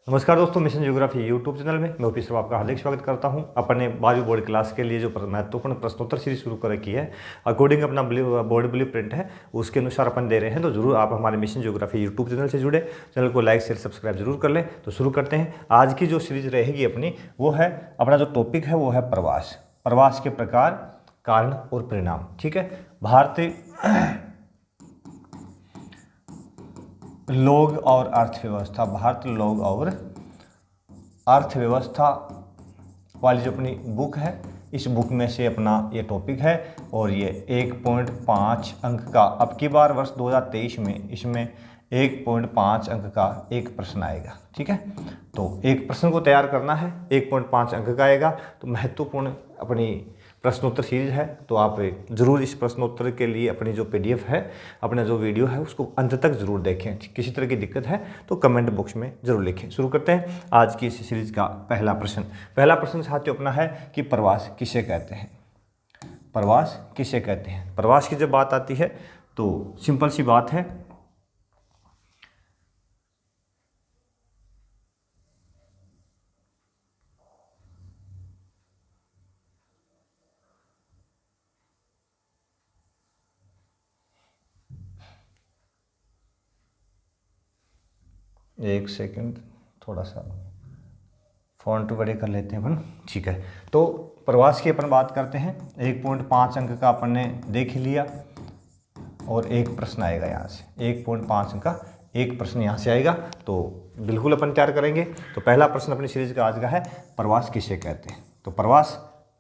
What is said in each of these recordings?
नमस्कार दोस्तों, mission geography YouTube channel में मैं ओपी सर आपका हार्दिक स्वागत करता हूं। अपने 12वीं बोर्ड क्लास के लिए जो महत्वपूर्ण प्रश्नोत्तर सीरीज शुरू कर रखी है, अकॉर्डिंग अपना बोर्ड ब्लू प्रिंट है उसके अनुसार अपन दे रहे हैं। तो जरूर आप हमारे मिशन ज्योग्राफी यूट्यूब चैनल से जुड़े, चैनल को लाइक शेयर सब्सक्राइब जरूर कर लें। तो शुरू करते हैं। आज की जो सीरीज रहेगी अपनी, वो है अपना जो टॉपिक है वो है प्रवास। प्रवास के प्रकार, कारण और परिणाम। ठीक है। भारतीय लोग और अर्थव्यवस्था, भारतीय लोग और अर्थव्यवस्था वाली जो अपनी बुक है, इस बुक में से अपना ये टॉपिक है और ये 1.5 अंक का, अब की बार वर्ष 2023 में इसमें 1.5 अंक का एक प्रश्न आएगा। ठीक है। तो एक प्रश्न को तैयार करना है, 1.5 अंक का आएगा। तो महत्वपूर्ण अपनी प्रश्नोत्तर सीरीज है। तो आप जरूर इस प्रश्नोत्तर के लिए अपनी जो PDF है, अपना जो वीडियो है, उसको अंत तक जरूर देखें। किसी तरह की दिक्कत है तो कमेंट बॉक्स में जरूर लिखें। शुरू करते हैं आज की इस सीरीज का पहला प्रश्न। पहला प्रश्न साथियों अपना है कि प्रवास किसे कहते हैं। प्रवास किसे कहते हैं। प्रवास की जब बात आती है तो सिंपल सी बात है, एक सेकंड, थोड़ा सा फॉन्ट बड़े कर लेते हैं अपन। ठीक है। तो प्रवास की अपन बात करते हैं। 1.5 अंक का अपन ने देख लिया और एक प्रश्न आएगा यहाँ से। 1.5 अंक का एक प्रश्न यहाँ से आएगा, तो बिल्कुल अपन तैयार करेंगे। तो पहला प्रश्न अपनी सीरीज का आज का है, प्रवास किसे कहते हैं। तो प्रवास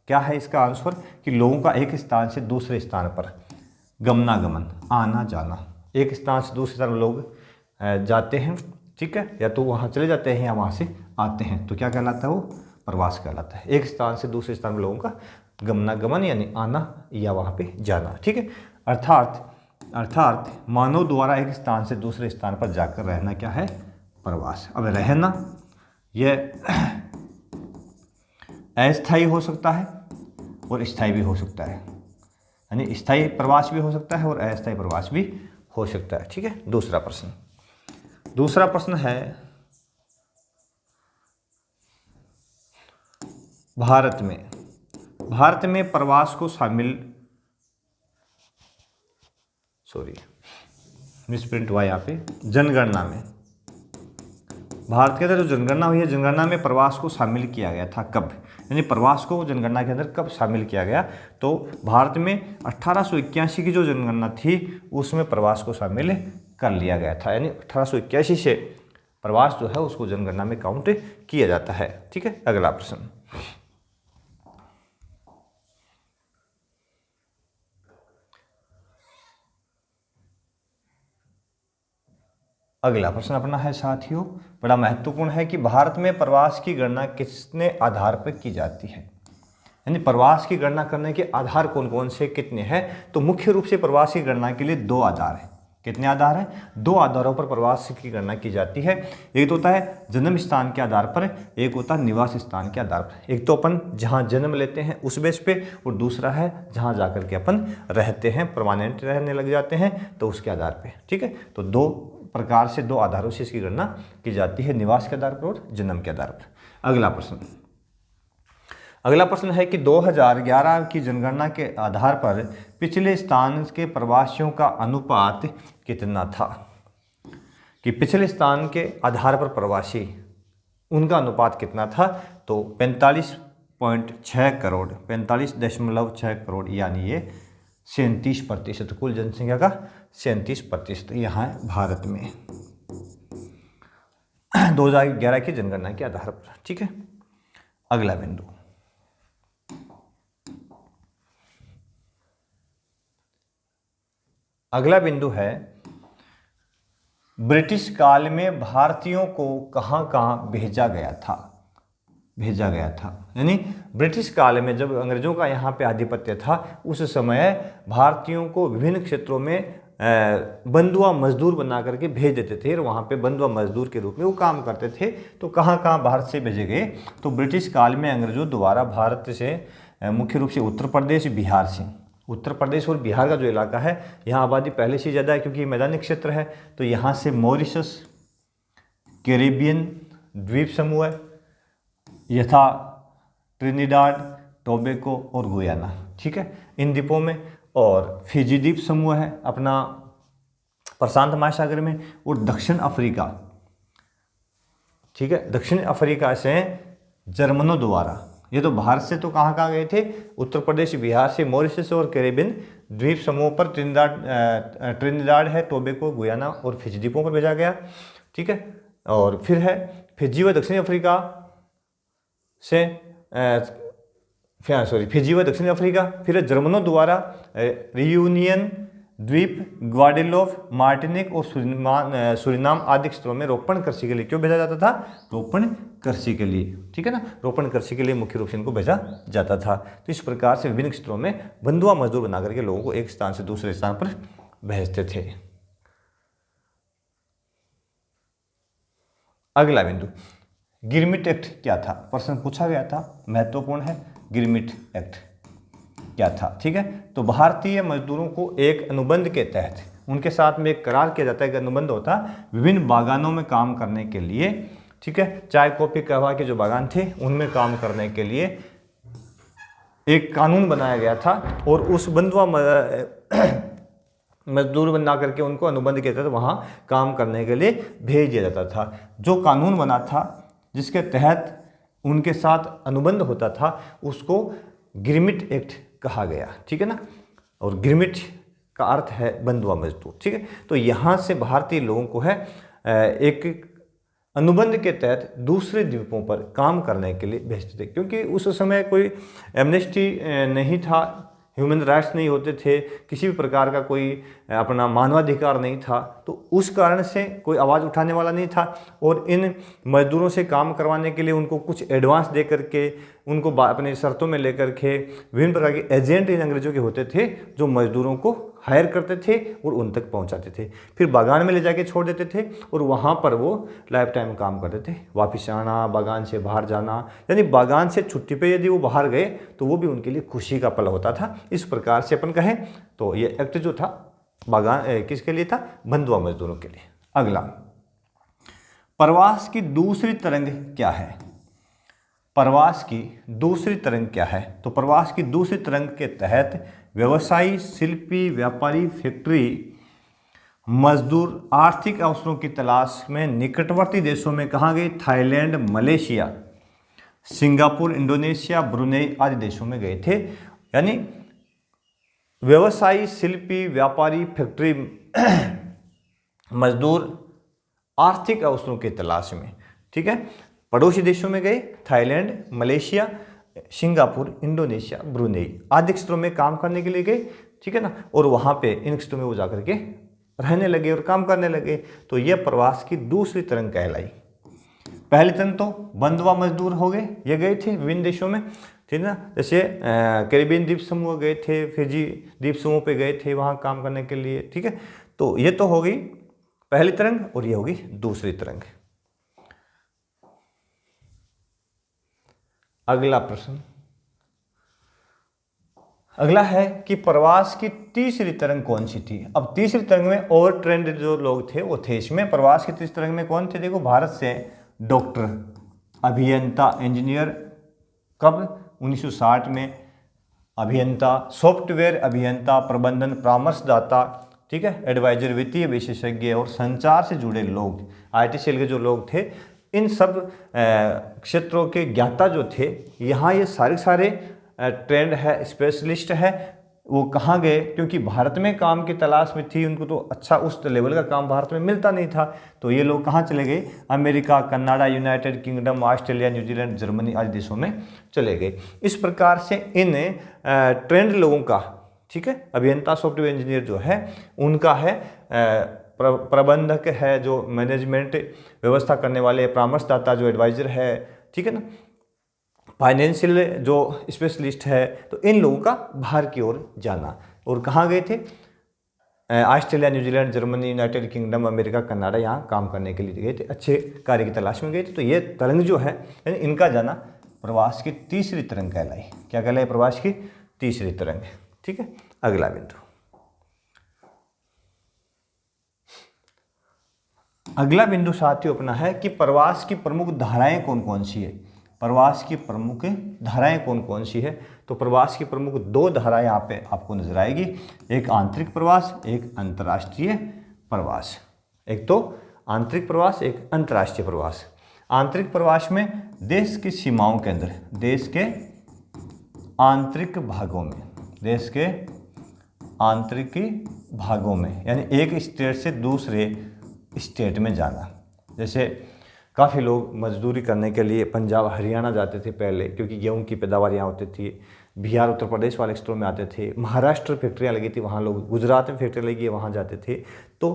क्या है, इसका आंसर कि लोगों का एक स्थान से दूसरे स्थान पर गमनागमन, आना जाना। एक स्थान से दूसरे स्थान पर लोग जाते हैं। ठीक है। या तो वहाँ चले जाते हैं या वहाँ से आते हैं, तो क्या कहलाता है, वो प्रवास कहलाता है। एक स्थान से दूसरे स्थान में लोगों का गमनागमन यानी आना या वहाँ पे जाना। ठीक है। अर्थात मानव द्वारा एक स्थान से दूसरे स्थान पर जाकर रहना क्या है, प्रवास। अब रहना यह अस्थायी हो सकता है और स्थायी भी हो सकता है, यानी स्थायी प्रवास भी हो सकता है और अस्थायी प्रवास भी हो सकता है। ठीक है। दूसरा प्रश्न है, भारत में प्रवास को शामिल, मिसप्रिंट हुआ यहाँ पे, जनगणना में, भारत के अंदर जो जनगणना हुई है, जनगणना में प्रवास को शामिल किया गया था कब, यानी प्रवास को जनगणना के अंदर कब शामिल किया गया। तो भारत में 1881 की जो जनगणना थी उसमें प्रवास को शामिल कर लिया गया था, यानी 1881 से प्रवास जो है उसको जनगणना में काउंट किया जाता है। ठीक है। अगला प्रश्न, अपना है साथियों, बड़ा महत्वपूर्ण है कि भारत में प्रवास की गणना किसने आधार पर की जाती है, यानी प्रवास की गणना करने के आधार कौन कौन से कितने हैं। तो मुख्य रूप से प्रवास की गणना के लिए 2 आधार हैं। कितने आधार हैं, 2 आधारों पर प्रवास की गणना की जाती है। एक तो होता है जन्म स्थान के आधार पर, एक होता है निवास स्थान के आधार पर। एक तो अपन जहाँ जन्म लेते हैं उस बेस पे, और दूसरा है जहाँ जाकर के अपन रहते हैं, परमानेंट रहने लग जाते हैं, तो उसके आधार पे। ठीक है। तो 2 प्रकार से, 2 आधारों से इसकी गणना की जाती है, निवास के आधार पर और जन्म के आधार पर। अगला प्रश्न है कि 2011 की जनगणना के आधार पर पिछले स्थान के प्रवासियों का अनुपात कितना था, कि पिछले स्थान के आधार पर प्रवासी, उनका अनुपात कितना था। तो 45.6 करोड़, 45.6 करोड़, यानी ये 37%, कुल जनसंख्या का 37% यहाँ है भारत में 2011 की जनगणना के आधार पर। ठीक है। अगला बिंदु है, ब्रिटिश काल में भारतीयों को कहाँ कहाँ भेजा गया था, यानी ब्रिटिश काल में जब अंग्रेजों का यहाँ पे आधिपत्य था, उस समय भारतीयों को विभिन्न क्षेत्रों में बंधुआ मजदूर बना करके भेज देते थे और वहाँ पे बंधुआ मजदूर के रूप में वो काम करते थे। तो कहाँ कहाँ भारत से भेजे गए, तो ब्रिटिश काल में अंग्रेजों द्वारा भारत से मुख्य रूप से उत्तर प्रदेश, बिहार से, उत्तर प्रदेश और बिहार का जो इलाका है, यहाँ आबादी पहले से ज़्यादा है क्योंकि ये मैदानी क्षेत्र है। तो यहाँ से मॉरिशस, कैरेबियन द्वीप समूह है, यथा ट्रिनिडाड, टोबैको और गुयाना, ठीक है, इन द्वीपों में। और फिजी द्वीप समूह है अपना प्रशांत महासागर में, और दक्षिण अफ्रीका, ठीक है, दक्षिण अफ्रीका से जर्मनों द्वारा, ये तो भारत से तो कहाँ कहाँ गए थे, उत्तर प्रदेश, बिहार से मॉरिशस और कैरेबियन द्वीप समूह पर ट्रिनिडाड है, टोबैको, गुयाना और फिजी द्वीपों पर भेजा गया, ठीक है। और फिर है फिजी व दक्षिण अफ्रीका से फिजी व दक्षिण अफ्रीका, फिर जर्मनों द्वारा रियूनियन द्वीप, ग्वाडेलोप, मार्टिनिक और सुरिनाम आदि क्षेत्रों में रोपण कृषि के लिए क्यों भेजा जाता था, रोपण कृषि के लिए, ठीक है ना, रोपण कृषि के लिए मुख्य रूप से इनको भेजा जाता था। तो इस प्रकार से विभिन्न क्षेत्रों में बंधुआ मजदूर बना करके लोगों को एक स्थान से दूसरे स्थान पर भेजते थे। अगला बिंदु, गिरमिट एक्ट क्या था, प्रश्न पूछा गया था, महत्वपूर्ण है, गिरमिट एक्ट क्या था, ठीक है। तो भारतीय मजदूरों को एक अनुबंध के तहत उनके साथ में एक करार किया जाता है, एक अनुबंध होता है विभिन्न बागानों में काम करने के लिए, ठीक है, चाय कॉफी कहवा के जो बागान थे उनमें काम करने के लिए एक कानून बनाया गया था, और उस बंधुआ मजदूर बना करके उनको अनुबंध के तहत वहाँ काम करने के लिए भेज दिया जाता था। जो कानून बना था जिसके तहत उनके साथ अनुबंध होता था उसको गिरमिट एक्ट कहा गया, ठीक है ना। और गिरमिट का अर्थ है बंधुआ मजदूर, ठीक है। तो यहाँ से भारतीय लोगों को है एक अनुबंध के तहत दूसरे द्वीपों पर काम करने के लिए भेजते थे, क्योंकि उस समय कोई एमनेस्टी नहीं था, ह्यूमन राइट्स नहीं होते थे, किसी भी प्रकार का कोई अपना मानवाधिकार नहीं था, तो उस कारण से कोई आवाज़ उठाने वाला नहीं था। और इन मजदूरों से काम करवाने के लिए उनको कुछ एडवांस दे करके उनको अपने शर्तों में लेकर के विभिन्न प्रकार के एजेंट इन अंग्रेजों के होते थे जो मजदूरों को हायर करते थे और उन तक पहुंचाते थे, फिर बागान में ले जाके छोड़ देते थे और वहाँ पर वो लाइफ टाइम काम करते थे। वापिस आना, बागान से बाहर जाना, यानी बागान से छुट्टी पे यदि वो बाहर गए तो वो भी उनके लिए खुशी का पल होता था। इस प्रकार से अपन कहें तो ये एक्ट जो था बागान किसके लिए था, बंधुआ मजदूरों के लिए। अगला, प्रवास की दूसरी तरंग क्या है, प्रवास की दूसरी तरंग क्या है। तो प्रवास की दूसरी तरंग के तहत व्यवसायी, शिल्पी, व्यापारी, फैक्ट्री मजदूर आर्थिक अवसरों की तलाश में निकटवर्ती देशों में कहाँ गए, Thailand, Malaysia, Singapore, Indonesia, Brunei आदि देशों में गए थे। यानी व्यवसायी, शिल्पी, व्यापारी, फैक्ट्री मजदूर आर्थिक अवसरों की तलाश में, ठीक है, पड़ोसी देशों में गए, Thailand, Malaysia, Singapore, Indonesia, Brunei आदि क्षेत्रों में काम करने के लिए गए, ठीक है ना। और वहाँ पे इन क्षेत्रों में वो जाकर के रहने लगे और काम करने लगे। तो यह प्रवास की दूसरी तरंग कहलाई। पहली तरंग तो बंधुआ मजदूर हो गए, ये गए थे विभिन्न देशों में, ठीक है ना, जैसे कैरिबियन द्वीप समूह गए थे, फिजी द्वीप समूह पे गए थे वहाँ काम करने के लिए, ठीक है। तो ये तो हो गई पहली तरंग और ये होगी दूसरी तरंग। अगला प्रश्न, अगला है कि प्रवास की तीसरी तरंग कौन सी थी। अब तीसरी तरंग में ओवर ट्रेंड जो लोग थे वो थे इसमें। प्रवास की तीसरी तरंग में कौन थे, देखो भारत से डॉक्टर, अभियंता, इंजीनियर, कब 1960 में, अभियंता, सॉफ्टवेयर अभियंता, प्रबंधन परामर्शदाता, ठीक है, एडवाइजर, वित्तीय विशेषज्ञ और संचार से जुड़े लोग, आईटी सेल के जो लोग थे, इन सब क्षेत्रों के ज्ञाता जो थे, यहाँ ये सारे ट्रेंड है, स्पेशलिस्ट है, वो कहाँ गए, क्योंकि भारत में काम की तलाश में थी, उनको तो अच्छा उस लेवल का काम भारत में मिलता नहीं था, तो ये लोग कहाँ चले गए, America, Canada, United kingdom, Australia, New Zealand, Germany आदि देशों में चले गए। इस प्रकार से इन ट्रेंड लोगों का, ठीक है, अभियंता, सॉफ्टवेयर इंजीनियर जो है उनका है, प्रबंधक है जो मैनेजमेंट व्यवस्था करने वाले, परामर्शदाता जो एडवाइजर है, ठीक है ना, फाइनेंशियल जो स्पेशलिस्ट है, तो इन लोगों का बाहर की ओर जाना। और कहाँ गए थे, Australia, New Zealand, Germany, United kingdom, America, Canada, यहाँ काम करने के लिए गए थे, अच्छे कार्य की तलाश में गए थे। तो ये तरंग जो है यानी इनका जाना प्रवास की तीसरी तरंग कहलाई। क्या कहलाई, प्रवास की तीसरी तरंग, ठीक है। अगला बिंदु, अगला बिंदु साथियों अपना है कि प्रवास की प्रमुख धाराएं कौन कौन सी है। प्रवास की प्रमुख धाराएं कौन कौन सी है, तो प्रवास की प्रमुख दो धाराएं यहाँ पे आपको नजर आएगी, एक आंतरिक प्रवास, एक अंतर्राष्ट्रीय प्रवास। एक तो आंतरिक प्रवास, एक अंतर्राष्ट्रीय प्रवास। आंतरिक प्रवास में देश की सीमाओं के अंदर, देश के आंतरिक भागों में, देश के आंतरिक भागों में, यानी एक स्टेट से दूसरे स्टेट में जाना। जैसे काफ़ी लोग मजदूरी करने के लिए पंजाब हरियाणा जाते थे पहले, क्योंकि गेहूं की पैदावार यहाँ होती थी। बिहार उत्तर प्रदेश वाले क्षेत्रों में आते थे, महाराष्ट्र फैक्ट्रियाँ लगी थी वहाँ लोग, गुजरात में फैक्ट्री लगी है वहाँ जाते थे। तो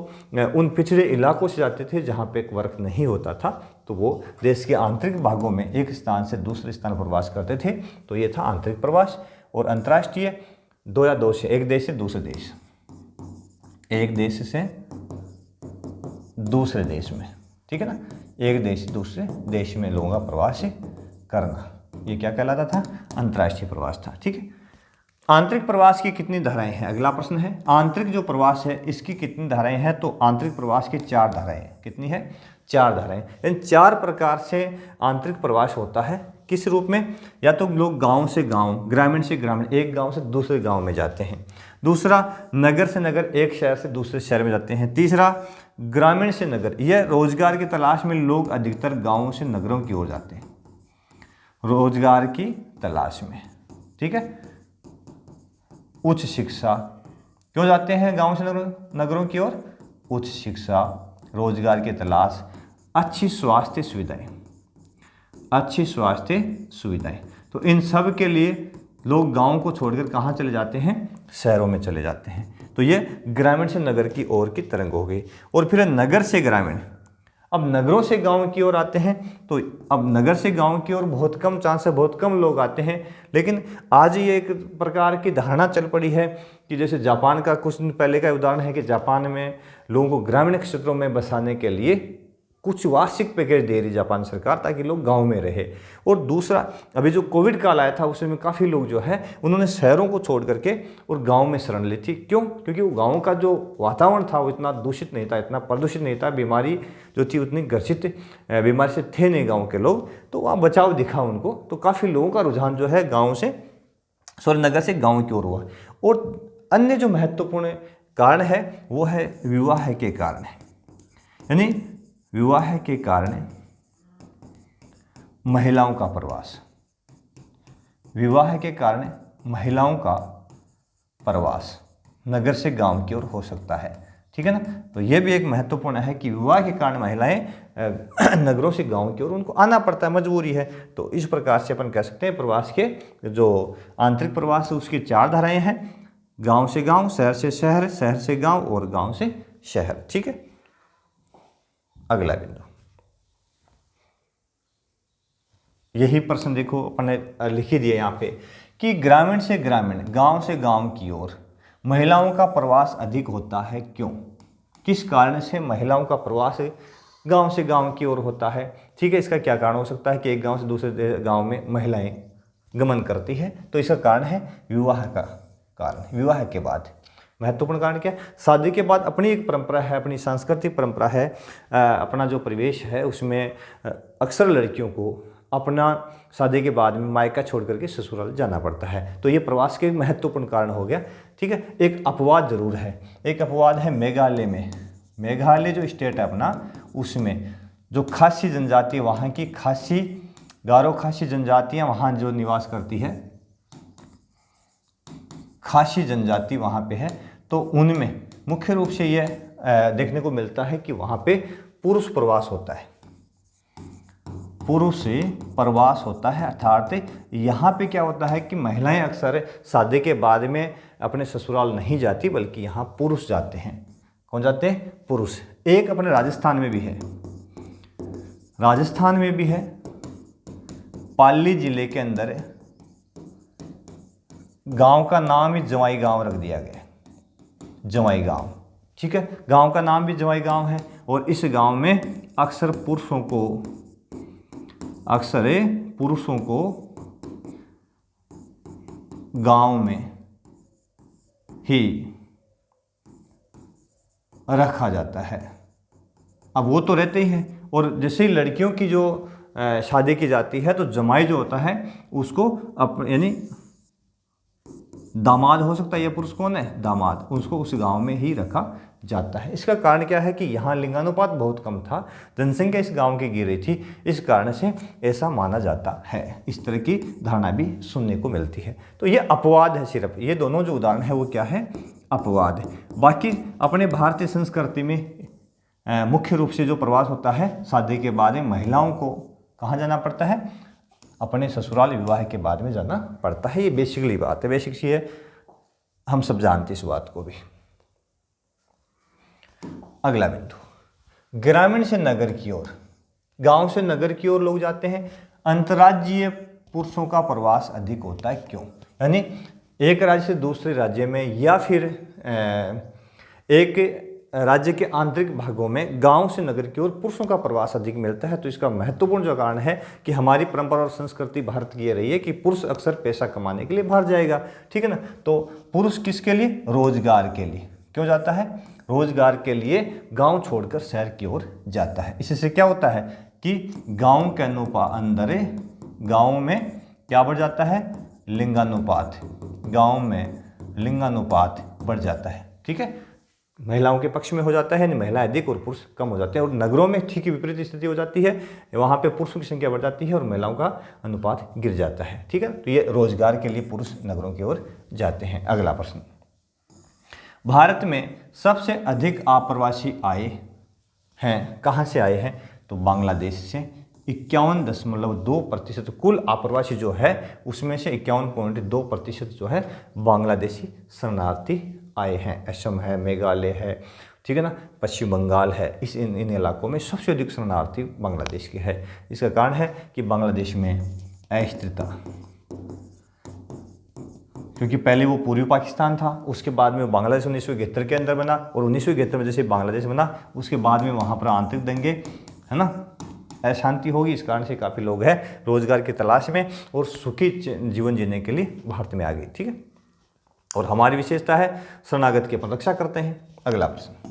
उन पिछड़े इलाकों से जाते थे जहाँ पे वर्क नहीं होता था, तो वो देश के आंतरिक भागों में एक स्थान से दूसरे स्थान पर प्रवास करते थे। तो ये था आंतरिक प्रवास। और अंतर्राष्ट्रीय, दो या दो से, एक देश से दूसरे देश, एक देश से दूसरे देश में, ठीक है ना, एक देश से दूसरे देश में लोगों का प्रवास करना, ये क्या कहलाता था, अंतर्राष्ट्रीय प्रवास था। ठीक है। आंतरिक प्रवास की कितनी धाराएं हैं, अगला प्रश्न है। आंतरिक जो प्रवास है इसकी कितनी धाराएं हैं, तो आंतरिक प्रवास की 4 धाराएं हैं। कितनी है, 4 धाराएं। इन 4 प्रकार से आंतरिक प्रवास होता है। किस रूप में, या तो लोग गांव से गांव, ग्रामीण से ग्रामीण, एक गांव से दूसरे गांव में जाते हैं। दूसरा, नगर से नगर, एक शहर से दूसरे शहर में जाते हैं। तीसरा, ग्रामीण से नगर, यह रोजगार की तलाश में लोग अधिकतर गांवों से नगरों की ओर जाते हैं, रोजगार की तलाश में। ठीक है। उच्च शिक्षा, क्यों जाते हैं गांव से नगरों की ओर, उच्च शिक्षा, रोजगार की तलाश, अच्छी स्वास्थ्य सुविधाएं, अच्छी स्वास्थ्य सुविधाएं। तो इन सब के लिए लोग गांव को छोड़कर कहाँ चले जाते हैं, शहरों में चले जाते हैं। तो ये ग्रामीण से नगर की ओर की तरंग हो गई। और फिर नगर से ग्रामीण, अब नगरों से गांव की ओर आते हैं। तो अब नगर से गांव की ओर बहुत कम चांस है, बहुत कम लोग आते हैं। लेकिन आज ये एक प्रकार की धारणा चल पड़ी है कि जैसे जापान का कुछ दिन पहले का उदाहरण है कि जापान में लोगों को ग्रामीण क्षेत्रों में बसाने के लिए कुछ वार्षिक पैकेज दे रही जापान सरकार, ताकि लोग गांव में रहे। और दूसरा, अभी जो कोविड काल आया था उसमें काफ़ी लोग जो है उन्होंने शहरों को छोड़ करके और गांव में शरण ली थी। क्यों, क्योंकि वो गांव का जो वातावरण था वो इतना दूषित नहीं था, इतना प्रदूषित नहीं था, बीमारी जो थी उतनी ग्रसित बीमारी से थे नहीं गाँव के लोग, तो वहाँ बचाव दिखा उनको। तो काफ़ी लोगों का रुझान जो है गाँव से, सॉरी, नगर से गाँव की ओर हुआ। और अन्य जो महत्वपूर्ण कारण है वो है विवाह के कारण है, यानी विवाह के कारण महिलाओं का प्रवास, विवाह के कारण महिलाओं का प्रवास नगर से गांव की ओर हो सकता है। ठीक है ना। तो यह भी एक महत्वपूर्ण है कि विवाह के कारण महिलाएं नगरों से गांव की ओर उनको आना पड़ता है, मजबूरी है। तो इस प्रकार से अपन कह सकते हैं प्रवास के जो आंतरिक प्रवास है उसकी 4 धाराएं हैं, गांव से गांव, शहर से शहर, शहर से गांव और गांव से शहर। ठीक है। अगला बिंदु, यही प्रश्न देखो अपन ने लिख ही दिया यहाँ पे कि ग्रामीण से ग्रामीण, गांव से गांव की ओर महिलाओं का प्रवास अधिक होता है, क्यों, किस कारण से महिलाओं का प्रवास गांव से गांव की ओर होता है। ठीक है। इसका क्या कारण हो सकता है कि एक गांव से दूसरे गांव में महिलाएं गमन करती है, तो इसका कारण है विवाह का कारण। विवाह के बाद महत्वपूर्ण कारण क्या है, शादी के बाद अपनी एक परंपरा है, अपनी सांस्कृतिक परंपरा है, अपना जो परिवेश है उसमें अक्सर लड़कियों को अपना शादी के बाद में मायका छोड़ करके ससुराल जाना पड़ता है। तो ये प्रवास के महत्वपूर्ण कारण हो गया। ठीक है। एक अपवाद जरूर है, एक अपवाद है मेघालय में। मेघालय जो स्टेट है अपना, उसमें जो खासी जनजाति, वहाँ की खासी, गारो खासी जनजातियाँ वहाँ जो निवास करती है, खासी जनजाति वहाँ पे है, तो उनमें मुख्य रूप से यह देखने को मिलता है कि वहाँ पे पुरुष प्रवास होता है, पुरुष से प्रवास होता है। अर्थात यहाँ पे क्या होता है कि महिलाएं अक्सर शादी के बाद में अपने ससुराल नहीं जाती, बल्कि यहाँ पुरुष जाते हैं। कौन जाते हैं, पुरुष। एक अपने राजस्थान में भी है, राजस्थान में भी है, पाली जिले के अंदर गांव का नाम ही जवाई गांव रख दिया गया, जवाई गांव। ठीक है। गांव का नाम भी जवाई गांव है। और इस गांव में अक्सर पुरुषों को गांव में ही रखा जाता है, अब वो तो रहते ही हैं, और जैसे ही लड़कियों की जो शादी की जाती है तो जमाई जो होता है उसको यानी दामाद हो सकता है, ये पुरुष कौन है, दामाद, उसको उस गांव में ही रखा जाता है। इसका कारण क्या है कि यहाँ लिंगानुपात बहुत कम था, जनसंख्या इस गांव की गिर रही थी, इस कारण से ऐसा माना जाता है। इस तरह की धारणा भी सुनने को मिलती है। तो ये अपवाद है, सिर्फ ये दोनों जो उदाहरण है वो क्या है, अपवाद है। बाकी अपने भारतीय संस्कृति में मुख्य रूप से जो प्रवास होता है शादी के बाद में महिलाओं को कहाँ जाना पड़ता है, अपने ससुराल विवाह के बाद में जाना पड़ता है। ये बेसिकली बात है, बेसिक सी है, हम सब जानते इस बात को भी। अगला बिंदु, ग्रामीण से नगर की ओर, गांव से नगर की ओर लोग जाते हैं। अंतर्राज्यीय पुरुषों का प्रवास अधिक होता है, क्यों? यानी एक राज्य से दूसरे राज्य में या फिर एक राज्य के आंतरिक भागों में गांव से नगर की ओर पुरुषों का प्रवास अधिक मिलता है। तो इसका महत्वपूर्ण जो कारण है कि हमारी परंपरा और संस्कृति भारत की ये रही है कि पुरुष अक्सर पैसा कमाने के लिए बाहर जाएगा, ठीक है ना। तो पुरुष किसके लिए, रोजगार के लिए क्यों जाता है, रोजगार के लिए गांव छोड़कर शहर की ओर जाता है। इससे क्या होता है कि गांव के अंदर गांव में क्या बढ़ जाता है, लिंगानुपात, गांव में लिंगानुपात बढ़ जाता है, ठीक है, महिलाओं के पक्ष में हो जाता है, महिलाएं अधिक और पुरुष कम हो जाते हैं। और नगरों में ठीक ही विपरीत स्थिति हो जाती है, वहाँ पे पुरुषों की संख्या बढ़ जाती है और महिलाओं का अनुपात गिर जाता है, ठीक है। तो ये रोजगार के लिए पुरुष नगरों की ओर जाते हैं। अगला प्रश्न, भारत में सबसे अधिक आप्रवासी आए हैं, कहाँ से आए हैं, तो बांग्लादेश से 51.2%, कुल आप्रवासी जो है उसमें से 51.2% जो है बांग्लादेशी शरणार्थी आए हैं। असम है, मेघालय है, ठीक है ना, पश्चिम बंगाल है, इन इलाकों में सबसे अधिक शरणार्थी बांग्लादेश के है। इसका कारण है कि बांग्लादेश में अस्थिरता, क्योंकि पहले वो पूर्वी पाकिस्तान था, उसके बाद में बांग्लादेश 1971 के अंदर बना, और 1971 में जैसे बांग्लादेश बना उसके बाद में वहाँ पर आंतरिक दंगे, है ना, अशांति होगी। इस कारण से काफ़ी लोग हैं रोजगार की तलाश में और सुखी जीवन जीने के लिए भारत में आ गए, ठीक है। और हमारी विशेषता है शरणागत की अपन रक्षा करते हैं। अगला प्रश्न,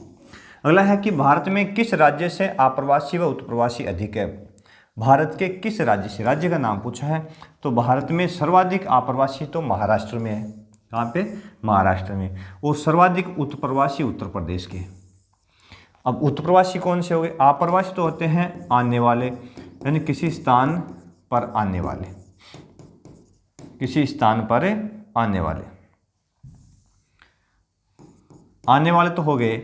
अगला है कि भारत में किस राज्य से आप्रवासी व उत्प्रवासी अधिक है। भारत के किस राज्य से, राज्य का नाम पूछा है, तो भारत में सर्वाधिक आप्रवासी तो महाराष्ट्र में है। कहाँ पे, महाराष्ट्र में। और सर्वाधिक उत्प्रवासी उत्तर प्रदेश के। अब उत्प्रवासी कौन से हो गए, आप्रवासी तो होते हैं आने वाले, यानी किसी स्थान पर आने वाले, किसी स्थान पर आने वाले, आने वाले तो हो गए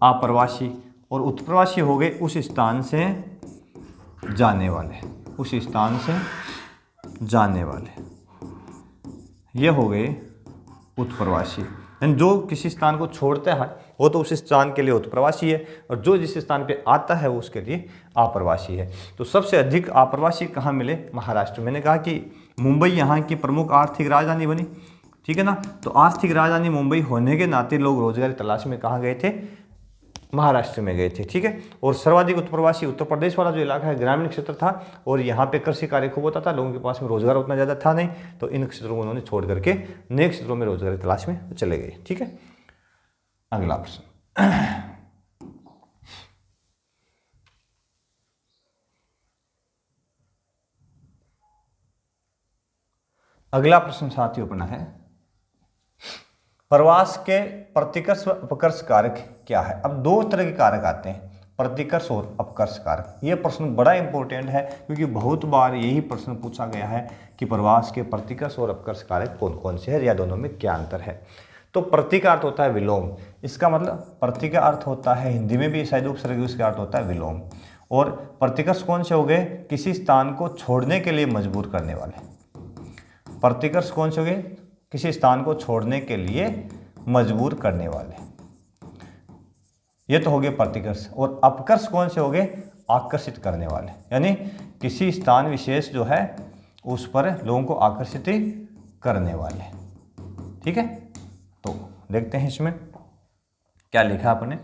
आप्रवासी, और उत्प्रवासी हो गए उस स्थान से जाने वाले, उस स्थान से जाने वाले, ये हो गए उत्प्रवासी। यानी जो किसी स्थान को छोड़ता है वो तो उस स्थान के लिए उत्प्रवासी है, और जो जिस स्थान पे आता है वो उसके लिए आप्रवासी है। तो सबसे अधिक आप्रवासी कहाँ मिले, महाराष्ट्र। मैंने कहा कि मुंबई यहाँ की प्रमुख आर्थिक राजधानी बनी, ठीक है ना। तो आर्थिक राजधानी मुंबई होने के नाते लोग रोजगार तलाश में कहाँ गए थे, महाराष्ट्र में गए थे, ठीक है। और सर्वाधिक उत्प्रवासी उत्तर प्रदेश वाला जो इलाका है ग्रामीण क्षेत्र था, और यहाँ पे कृषि कार्य खूब होता था, लोगों के पास में रोजगार उतना ज़्यादा था नहीं, तो इन क्षेत्रों को उन्होंने छोड़ करके नए क्षेत्रों में रोजगार की तलाश में चले गए, ठीक है। अगला प्रश्न, अगला प्रश्न साथियों अपना है, प्रवास के प्रतिकर्ष व अपकर्ष कारक क्या है। अब दो तरह के कारक आते हैं, प्रतिकर्ष और अपकर्ष कारक। यह प्रश्न बड़ा इंपॉर्टेंट है, क्योंकि बहुत बार यही प्रश्न पूछा गया है कि प्रवास के प्रतिकर्ष और अपकर्ष कारक कौन कौन से हैं, या दोनों में क्या अंतर है। तो प्रति का अर्थ होता है विलोम, इसका मतलब प्रति का अर्थ होता है, हिंदी में भी शायद उपसर्ग, उसका अर्थ होता है विलोम। और प्रतिकर्ष कौन से हो गए, किसी स्थान को छोड़ने के लिए मजबूर करने वाले। प्रतिकर्ष कौन से हो गए, किसी स्थान को छोड़ने के लिए मजबूर करने वाले, ये तो हो गए प्रतिकर्ष। और अपकर्ष कौन से हो गए, आकर्षित करने वाले, यानी किसी स्थान विशेष जो है उस पर लोगों को आकर्षित करने वाले, ठीक है। तो देखते हैं इसमें क्या लिखा आपने।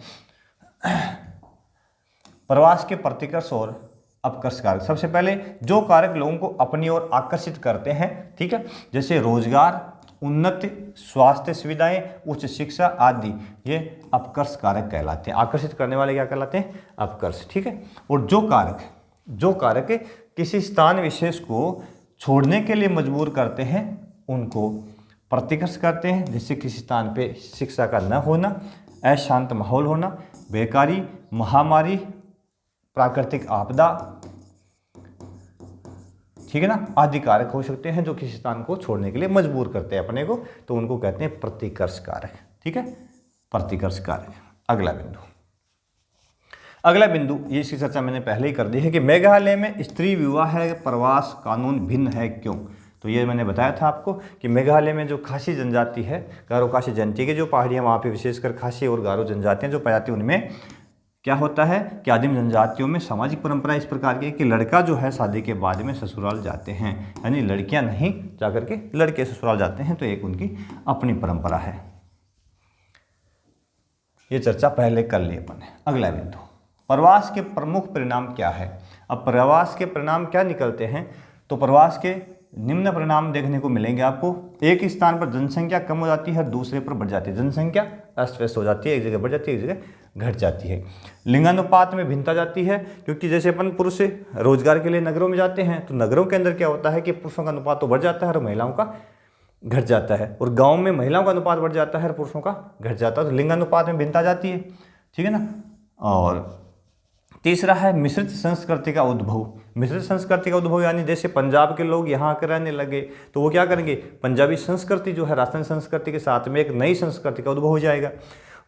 प्रवास के प्रतिकर्ष और अपकर्ष कारक, सबसे पहले जो कारक लोगों को अपनी ओर आकर्षित करते हैं, ठीक है, जैसे रोजगार उन्नत स्वास्थ्य सुविधाएं, उच्च शिक्षा आदि ये अपकर्ष कारक कहलाते हैं। आकर्षित करने वाले क्या कहलाते हैं? अपकर्ष। ठीक है। और जो कारक किसी स्थान विशेष को छोड़ने के लिए मजबूर करते हैं उनको प्रतिकर्ष करते हैं। जैसे किसी स्थान पे शिक्षा का न होना, अशांत माहौल होना, बेकारी, महामारी, प्राकृतिक आपदा, ठीक है ना, आदि कारक हो सकते हैं जो किसी स्थान को छोड़ने के लिए मजबूर करते हैं अपने को, तो उनको कहते हैं प्रतिकर्ष कारक। ठीक है, प्रतिकर्ष कारक। अगला बिंदु ये इसकी चर्चा मैंने पहले ही कर दी है कि मेघालय में स्त्री विवाह प्रवास कानून भिन्न है, क्यों? तो ये मैंने बताया था आपको कि मेघालय में जो खासी जनजाति है, गारो खासी जनजाति की जो पहाड़ियाँ वहाँ पे विशेषकर खासी और गारो जनजातियाँ जो पाई जाती हैं, उनमें क्या होता है कि आदिम जनजातियों में सामाजिक परंपरा इस प्रकार की है कि लड़का जो है शादी के बाद में ससुराल जाते हैं, यानी लड़कियां नहीं जाकर के लड़के ससुराल जाते हैं, तो एक उनकी अपनी परंपरा है। ये चर्चा पहले कर ली अपन ने। अगला बिंदु, प्रवास के प्रमुख परिणाम क्या है? अब प्रवास के परिणाम क्या निकलते हैं? तो प्रवास के निम्न परिणाम देखने को मिलेंगे आपको। एक स्थान पर जनसंख्या कम हो जाती है, दूसरे पर बढ़ जाती है। जनसंख्या अस्त व्यस्त हो जाती है, एक जगह बढ़ जाती है, एक जगह घट जाती है। लिंगानुपात में भिन्नता जाती है, क्योंकि जैसे अपन पुरुष रोजगार के लिए नगरों में जाते हैं तो नगरों के अंदर क्या होता है कि पुरुषों का अनुपात तो बढ़ जाता है और महिलाओं का घट जाता है, और गाँव में महिलाओं का अनुपात बढ़ जाता है और पुरुषों का घट जाता है, तो लिंगानुपात में भिन्नता जाती है। ठीक है ना। और तीसरा है मिश्रित संस्कृति का उद्भव। मिश्रित संस्कृति का उद्भव यानी जैसे पंजाब के लोग यहाँ आकर रहने लगे तो वो क्या करेंगे, पंजाबी संस्कृति जो है राजस्थानी संस्कृति के साथ में एक नई संस्कृति का उद्भव हो जाएगा।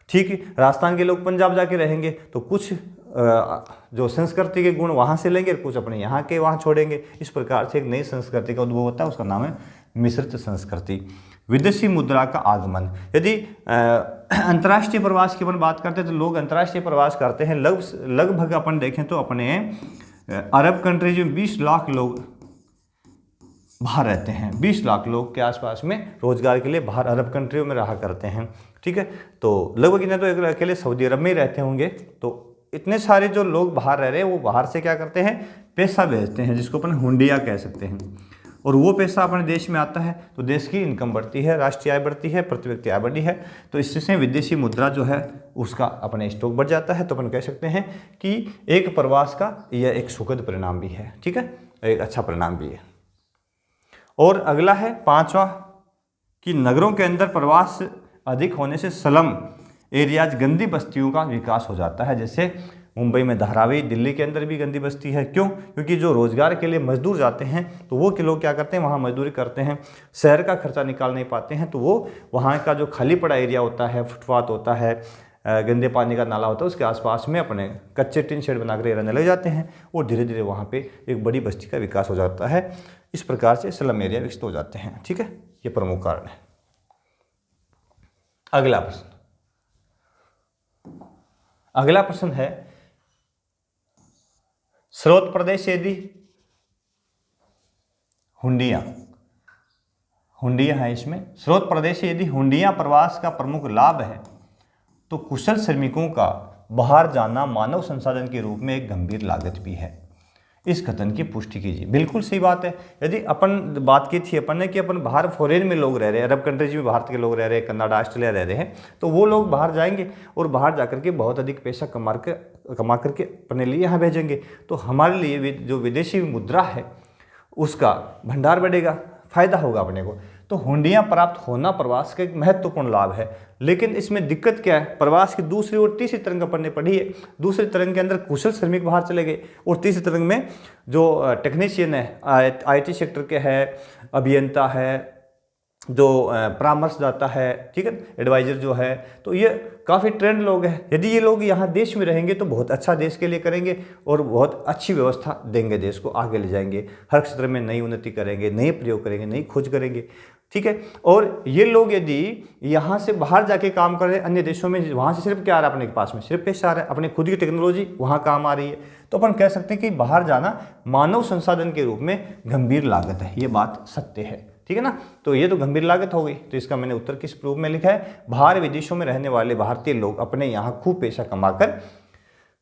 ठीक है, राजस्थान के लोग पंजाब जाके रहेंगे तो कुछ जो संस्कृति के गुण वहाँ से लेंगे और कुछ अपने यहाँ के वहाँ छोड़ेंगे। इस प्रकार से एक नई संस्कृति का उद्भव होता है, उसका नाम है मिश्रित संस्कृति। विदेशी मुद्रा का आगमन। यदि अंतर्राष्ट्रीय प्रवास की अपन बात करते हैं तो लोग अंतर्राष्ट्रीय प्रवास करते हैं, लगभग अपन देखें तो अपने अरब कंट्रीज में 20 लाख लोग बाहर रहते हैं। 20 लाख लोग के आसपास में रोजगार के लिए बाहर अरब कंट्रियों में रहा करते हैं। ठीक है, तो लगभग इन्हें तो एक अकेले सऊदी अरब में ही रहते होंगे। तो इतने सारे जो लोग बाहर रह रहे हैं वो बाहर से क्या करते हैं, पैसा भेजते हैं, जिसको अपन हुंडिया कह सकते हैं, और वो पैसा अपने देश में आता है तो देश की इनकम बढ़ती है, राष्ट्रीय आय बढ़ती है, प्रति व्यक्ति आय बढ़ी है, तो इससे विदेशी मुद्रा जो है उसका अपने स्टॉक बढ़ जाता है। तो अपन कह सकते हैं कि एक प्रवास का यह एक सुखद परिणाम भी है। ठीक है, एक अच्छा परिणाम भी है। और अगला है पांचवा कि नगरों के अंदर प्रवास अधिक होने से स्लम एरियाज गंदी बस्तियों का विकास हो जाता है। जैसे मुंबई में धारावी, दिल्ली के अंदर भी गंदी बस्ती है। क्यों? क्योंकि जो रोजगार के लिए मजदूर जाते हैं तो वो के लोग क्या करते हैं, वहाँ मजदूरी करते हैं, शहर का खर्चा निकाल नहीं पाते हैं, तो वो वहाँ का जो खाली पड़ा एरिया होता है, फुटपाथ होता है, गंदे पानी का नाला होता है, उसके आसपास में अपने कच्चे टिन शेड बना कर रहने लग जाते हैं और धीरे धीरे वहाँ पे एक बड़ी बस्ती का विकास हो जाता है। इस प्रकार से स्लम एरिया विकसित हो जाते हैं। ठीक है, ये प्रमुख कारण है। अगला प्रश्न है स्रोत प्रदेश यदि हुंडियां है, इसमें स्रोत प्रदेश यदि हुंडियां प्रवास का प्रमुख लाभ है तो कुशल श्रमिकों का बाहर जाना मानव संसाधन के रूप में एक गंभीर लागत भी है। इस कथन की पुष्टि कीजिए। बिल्कुल सही बात है। यदि अपन बात की थी अपन ने कि अपन बाहर फॉरेन में लोग रह रहे हैं, अरब कंट्रीज में भारत के लोग रह रहे हैं, कनाडा, ऑस्ट्रेलिया रह रहे हैं, तो वो लोग बाहर जाएंगे और बाहर जाकर के बहुत अधिक पैसा कमा करके अपने लिए यहाँ भेजेंगे, तो हमारे लिए जो विदेशी मुद्रा है उसका भंडार बढ़ेगा, फायदा होगा अपने को। तो हुंडियाँ प्राप्त होना प्रवास का एक महत्वपूर्ण लाभ है। लेकिन इसमें दिक्कत क्या है, प्रवास की दूसरी और तीसरी तरंग अपन ने पढ़ी है। दूसरी तरंग के अंदर कुशल श्रमिक बाहर चले गए और तीसरी तरंग में जो टेक्नीशियन है, IT सेक्टर के है, अभियंता है, जो परामर्शदाता है, ठीक है, एडवाइजर जो है, तो ये काफ़ी ट्रेंड लोग हैं। यदि ये लोग यहाँ देश में रहेंगे तो बहुत अच्छा देश के लिए करेंगे और बहुत अच्छी व्यवस्था देंगे, देश को आगे ले जाएंगे, हर क्षेत्र में नई उन्नति करेंगे, नए प्रयोग करेंगे, नई खोज करेंगे। ठीक है, और ये लोग यदि यहाँ से बाहर जाके काम कर रहे हैं अन्य देशों में, वहाँ से सिर्फ क्या आ रहा है अपने पास में, सिर्फ पैसा आ रहा है, अपनी खुद की टेक्नोलॉजी वहाँ काम आ रही है, तो अपन कह सकते हैं कि बाहर जाना मानव संसाधन के रूप में गंभीर लागत है। ये बात सत्य है। ठीक है ना, तो ये तो गंभीर लागत हो गई। तो इसका मैंने उत्तर किस रूप में लिखा है, बाहर विदेशों में रहने वाले भारतीय लोग अपने यहाँ खूब पैसा कमाकर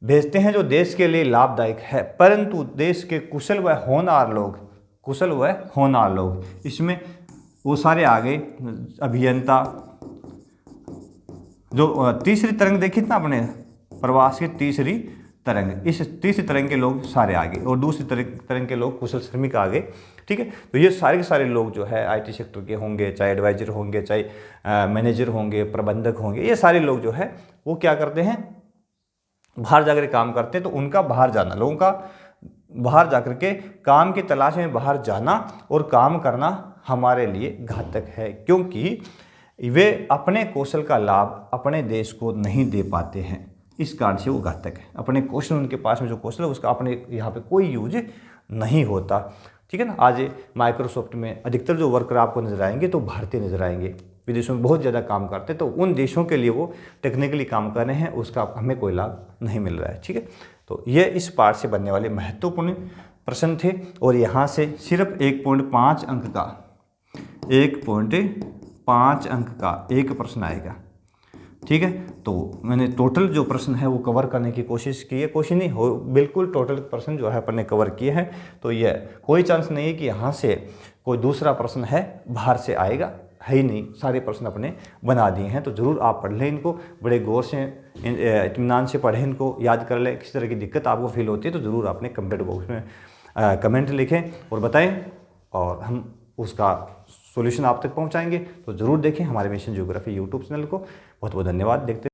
भेजते हैं जो देश के लिए लाभदायक है, परंतु देश के कुशल व होनहार लोग इसमें वो सारे आ गए। अभियंता, जो तीसरी तरंग देखी थी ना अपने प्रवास की तीसरी तरंग, इस तीसरी तरंग के लोग सारे आ गए, और दूसरी तरंग के लोग कुशल श्रमिक आ गए। ठीक है, तो ये सारे के सारे लोग जो है IT सेक्टर के होंगे, चाहे एडवाइजर होंगे, चाहे मैनेजर होंगे, प्रबंधक होंगे, ये सारे लोग जो है वो क्या करते हैं, बाहर जाकर काम करते हैं। तो उनका बाहर जाना, लोगों का बाहर जाकर के काम की तलाश में बाहर जाना और काम करना हमारे लिए घातक है, क्योंकि वे अपने कौशल का लाभ अपने देश को नहीं दे पाते हैं। इस कारण से वो घातक है। अपने कौशल, उनके पास में जो कौशल है उसका अपने यहाँ पे कोई यूज नहीं होता। ठीक है ना। आज माइक्रोसॉफ्ट में अधिकतर जो वर्कर आपको नजर आएंगे तो भारतीय नजर आएंगे, विदेशों में बहुत ज़्यादा काम करते हैं, तो उन देशों के लिए वो टेक्निकली काम कर रहे हैं, उसका हमें कोई लाभ नहीं मिल रहा है। ठीक है, तो ये इस पार्ट से बनने वाले महत्वपूर्ण प्रश्न थे, और यहाँ से सिर्फ 1.5 अंक का 1.5 अंक का एक प्रश्न आएगा। ठीक है, तो मैंने टोटल जो प्रश्न है वो कवर करने की कोशिश की है, कोशिश नहीं हो, बिल्कुल टोटल प्रश्न जो है अपन ने कवर किए हैं। तो ये कोई चांस नहीं है कि यहाँ से कोई दूसरा प्रश्न है बाहर से आएगा, है ही नहीं, सारे प्रश्न अपने बना दिए हैं। तो ज़रूर आप पढ़ लें इनको, बड़े गौर से, इत्मीनान से पढ़ें, इनको याद कर लें। किसी तरह की दिक्कत आपको फील होती है तो ज़रूर अपने कमेंट बॉक्स में कमेंट लिखें और बताएं, और हम उसका सॉल्यूशन आप तक पहुंचाएंगे। तो ज़रूर देखें हमारे मिशन ज्योग्राफी यूट्यूब चैनल को। बहुत बहुत धन्यवाद। देखते